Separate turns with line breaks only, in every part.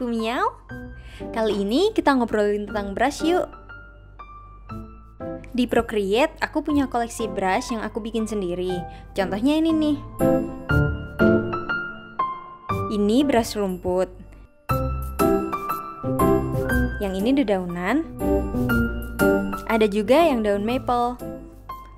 temanku Miau. Kali ini kita ngobrolin tentang brush yuk. Di Procreate, aku punya koleksi brush yang aku bikin sendiri. Contohnya ini nih. Ini brush rumput. Yang ini dedaunan. Ada juga yang daun maple.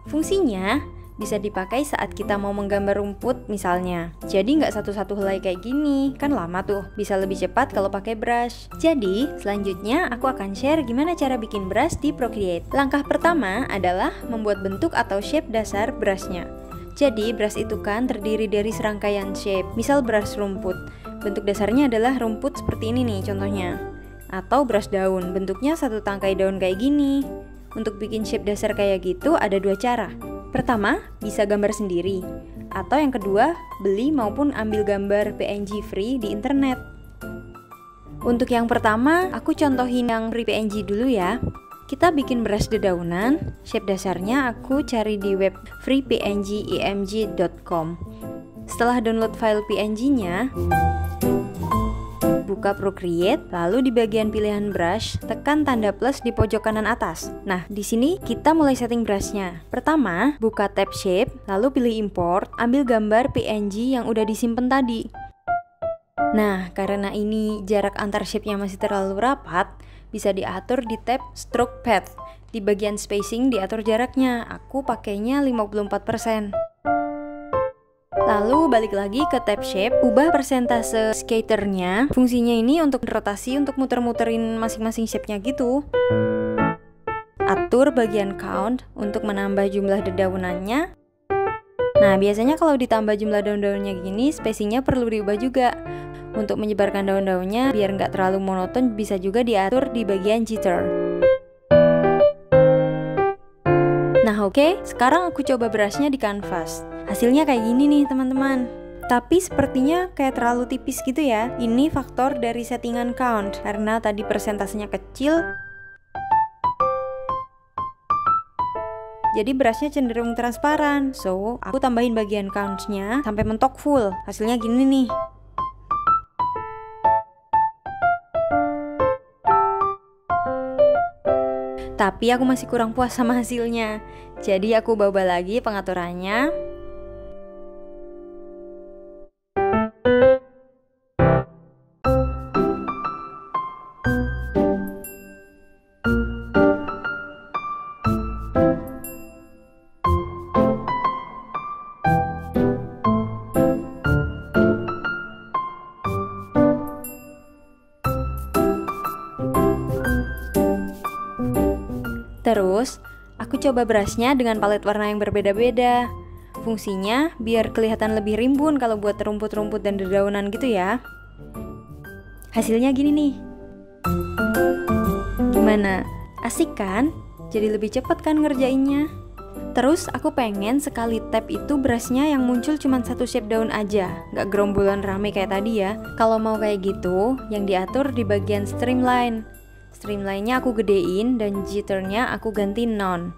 Fungsinya bisa dipakai saat kita mau menggambar rumput misalnya. Jadi nggak satu-satu helai kayak gini, kan lama tuh. Bisa lebih cepat kalau pakai brush. Jadi selanjutnya aku akan share gimana cara bikin brush di Procreate. Langkah pertama adalah membuat bentuk atau shape dasar brushnya. Jadi brush itu kan terdiri dari serangkaian shape. Misal brush rumput, bentuk dasarnya adalah rumput seperti ini nih contohnya. Atau brush daun, bentuknya satu tangkai daun kayak gini. Untuk bikin shape dasar kayak gitu ada dua cara. Pertama, bisa gambar sendiri. Atau yang kedua, beli maupun ambil gambar PNG free di internet. Untuk yang pertama, aku contohin yang free PNG dulu ya. Kita bikin brush dedaunan. Shape dasarnya aku cari di web freepngimg.com. Setelah download file PNG-nya, buka Procreate, lalu di bagian pilihan brush, tekan tanda plus di pojok kanan atas. Nah, di sini kita mulai setting brushnya. Pertama, buka tab shape, lalu pilih import, ambil gambar PNG yang udah disimpan tadi. Nah, karena ini jarak antar shape-nya masih terlalu rapat, bisa diatur di tab stroke path. Di bagian spacing diatur jaraknya, aku pakainya 54%. Lalu balik lagi ke tab shape, ubah persentase skaternya. Fungsinya ini untuk rotasi, untuk muter-muterin masing-masing shape-nya gitu. Atur bagian count untuk menambah jumlah dedaunannya. Nah, biasanya kalau ditambah jumlah daun-daunnya gini, spacingnya perlu diubah juga. Untuk menyebarkan daun-daunnya biar nggak terlalu monoton, bisa juga diatur di bagian jitter. Nah oke, sekarang aku coba brushnya di canvas. Hasilnya kayak gini nih teman-teman. Tapi sepertinya kayak terlalu tipis gitu ya. Ini faktor dari settingan count. Karena tadi persentasenya kecil, jadi brushnya cenderung transparan. So, aku tambahin bagian count-nya sampai mentok full. Hasilnya gini nih. Tapi aku masih kurang puas sama hasilnya. Jadi aku ubah lagi pengaturannya. Terus, aku coba brushnya dengan palet warna yang berbeda-beda. Fungsinya biar kelihatan lebih rimbun kalau buat rumput-rumput dan dedaunan gitu ya. Hasilnya gini nih. Gimana? Asik kan? Jadi lebih cepat kan ngerjainnya? Terus aku pengen sekali tap itu brushnya yang muncul cuma satu shape daun aja, gak gerombolan rame kayak tadi ya. Kalau mau kayak gitu, yang diatur di bagian streamline. Streamline-nya aku gedein dan jitternya aku ganti none.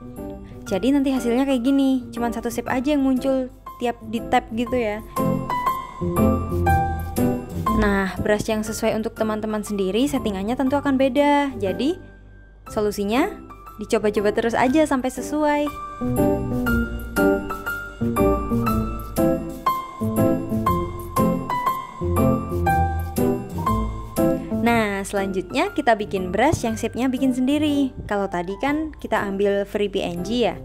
Jadi nanti hasilnya kayak gini, cuman satu shape aja yang muncul tiap di tap gitu ya. Nah, brush yang sesuai untuk teman-teman sendiri settingannya tentu akan beda. Jadi, solusinya dicoba-coba terus aja sampai sesuai. Selanjutnya kita bikin brush yang shape-nya bikin sendiri. Kalau tadi kan kita ambil free PNG ya.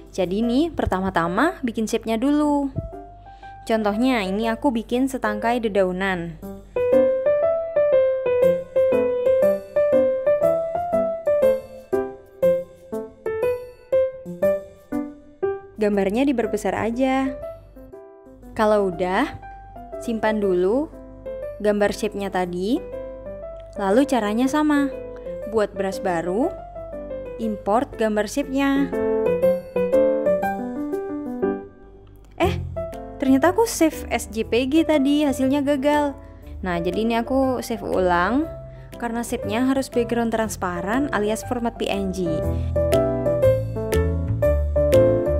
Jadi nih pertama-tama bikin shape-nya dulu. Contohnya ini aku bikin setangkai dedaunan. Gambarnya diperbesar aja. Kalau udah, simpan dulu gambar shape-nya tadi. Lalu caranya sama, buat brush baru, import gambar shape-nya. Ternyata aku save as JPG tadi, hasilnya gagal. Nah, jadi ini aku save ulang, karena shape-nya harus background transparan alias format PNG.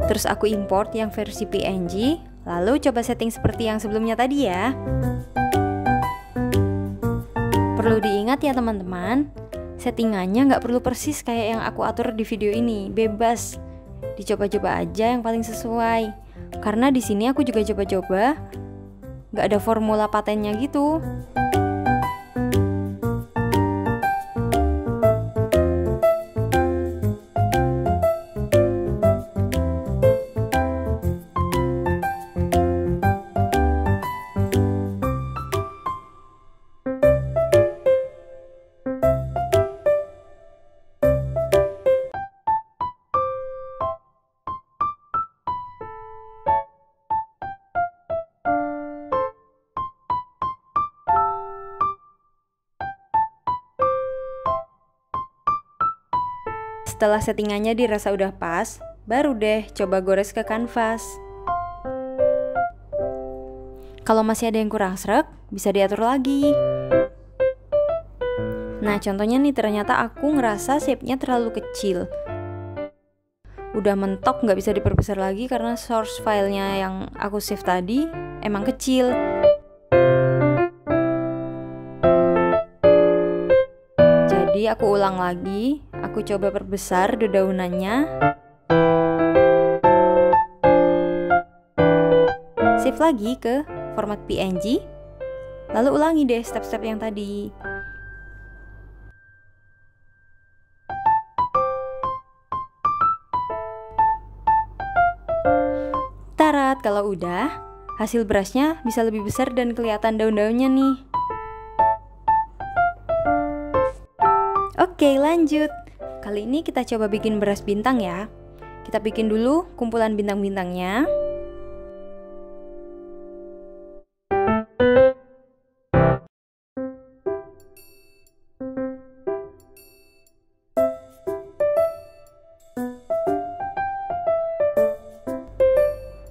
Terus aku import yang versi PNG, lalu coba setting seperti yang sebelumnya tadi ya. Perlu diingat ya teman-teman, settingannya nggak perlu persis kayak yang aku atur di video ini, bebas. Dicoba-coba aja yang paling sesuai. Karena di sini aku juga coba-coba, nggak ada formula patennya gitu. Setelah settingannya dirasa udah pas, baru deh coba gores ke kanvas. Kalau masih ada yang kurang sreg, bisa diatur lagi. Nah contohnya nih, ternyata aku ngerasa shape-nya terlalu kecil. Udah mentok, nggak bisa diperbesar lagi karena source filenya yang aku save tadi emang kecil. Jadi aku ulang lagi, aku coba perbesar dedaunannya. Save lagi ke format PNG. Lalu ulangi deh step-step yang tadi. Tarat, kalau udah, hasil brushnya bisa lebih besar dan kelihatan daun-daunnya nih. Oke, lanjut. Kali ini kita coba bikin brush bintang ya. Kita bikin dulu kumpulan bintang-bintangnya.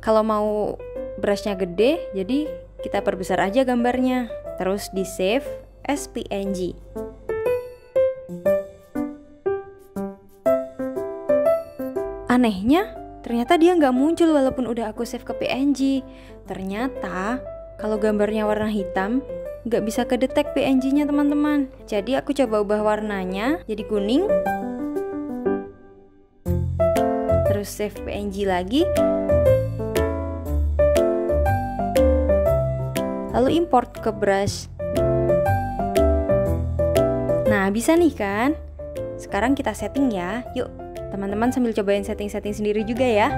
Kalau mau brushnya gede, jadi kita perbesar aja gambarnya. Terus di save as PNG. Anehnya, ternyata dia nggak muncul walaupun udah aku save ke PNG. Ternyata, kalau gambarnya warna hitam, nggak bisa kedetek PNG-nya teman-teman. Jadi aku coba ubah warnanya jadi kuning. Terus save PNG lagi. Lalu import ke brush. Nah, bisa nih kan? Sekarang kita setting ya. Yuk, teman-teman sambil cobain setting-setting sendiri juga ya.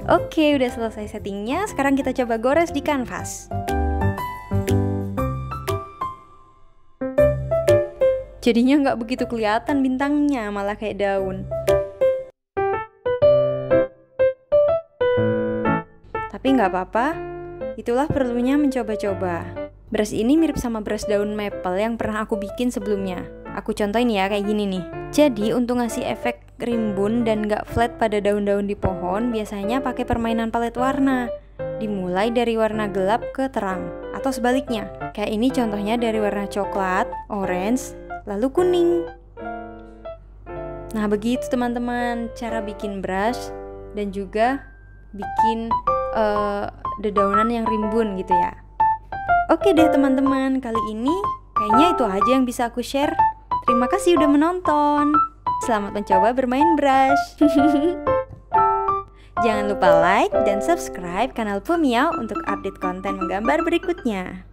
Oke, udah selesai settingnya. Sekarang kita coba gores di kanvas. Jadinya nggak begitu kelihatan bintangnya, malah kayak daun. Tapi nggak apa-apa, itulah perlunya mencoba-coba. Brush ini mirip sama brush daun maple yang pernah aku bikin sebelumnya. Aku contohin ya, kayak gini nih. Jadi untuk ngasih efek rimbun dan gak flat pada daun-daun di pohon, biasanya pakai permainan palet warna. Dimulai dari warna gelap ke terang, atau sebaliknya. Kayak ini contohnya dari warna coklat, orange, lalu kuning. Nah begitu teman-teman cara bikin brush dan juga bikin dedaunan yang rimbun gitu ya. Oke deh teman-teman, kali ini kayaknya itu aja yang bisa aku share. Terima kasih udah menonton. Selamat mencoba bermain brush. Jangan lupa like dan subscribe kanal Pumiao untuk update konten menggambar berikutnya.